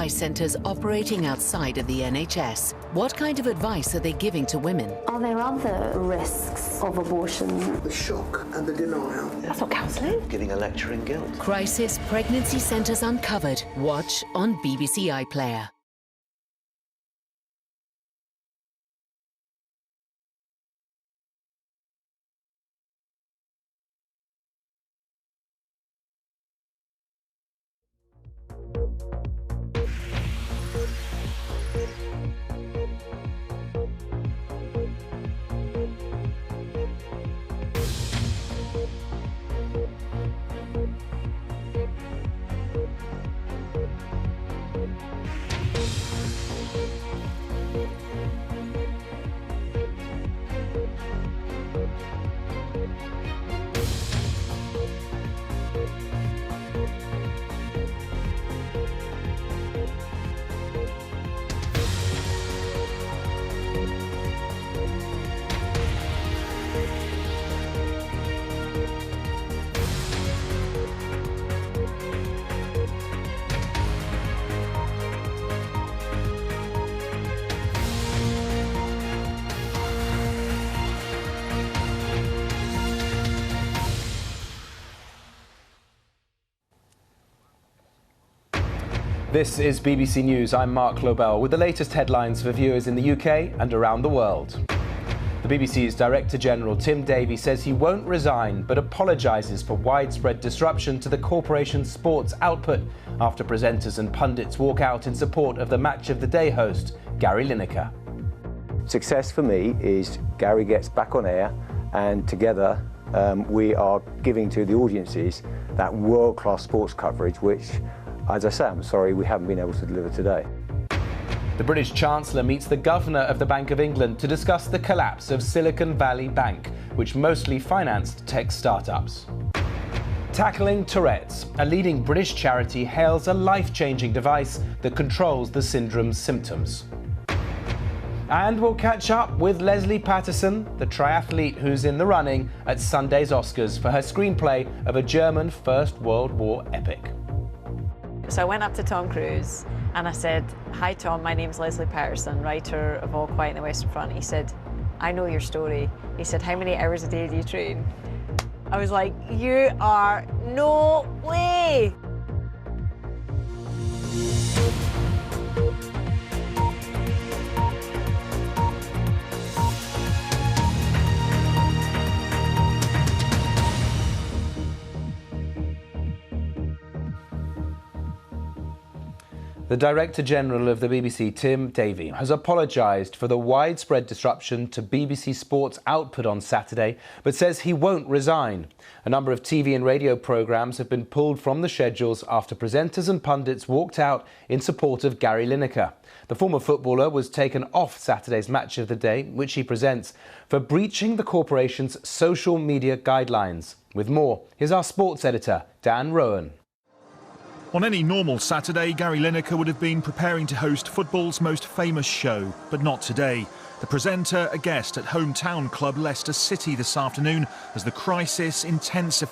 Centres operating outside of the NHS. What kind of advice are they giving to women? Are there other risks of abortion? The shock and the denial. That's not counselling. Giving a lecture in guilt. Crisis Pregnancy Centres Uncovered. Watch on BBC iPlayer. This is BBC News. I'm Mark Lobel with the latest headlines for viewers in the UK and around the world. The BBC's Director General Tim Davie says he won't resign but apologises for widespread disruption to the corporation's sports output after presenters and pundits walk out in support of the Match of the Day host, Gary Lineker. Success for me is Gary gets back on air and together we are giving to the audiences that world-class sports coverage which, as I say, I'm sorry we haven't been able to deliver today. The British Chancellor meets the Governor of the Bank of England to discuss the collapse of Silicon Valley Bank, which mostly financed tech startups. Tackling Tourette's, a leading British charity hails a life-changing device that controls the syndrome's symptoms. And we'll catch up with Leslie Patterson, the triathlete who's in the running at Sunday's Oscars for her screenplay of a German First World War epic. So I went up to Tom Cruise and I said, "Hi Tom, my name's Leslie Patterson, writer of All Quiet on the Western Front." He said, "I know your story." He said, "How many hours a day do you train?" I was like, "You are no way!" The Director General of the BBC, Tim Davie, has apologised for the widespread disruption to BBC Sports output on Saturday, but says he won't resign. A number of TV and radio programmes have been pulled from the schedules after presenters and pundits walked out in support of Gary Lineker. The former footballer was taken off Saturday's Match of the Day, which he presents, for breaching the corporation's social media guidelines. With more, here's our sports editor, Dan Rowan. On any normal Saturday, Gary Lineker would have been preparing to host football's most famous show, but not today. The presenter, a guest at hometown club Leicester City this afternoon as the crisis intensifies.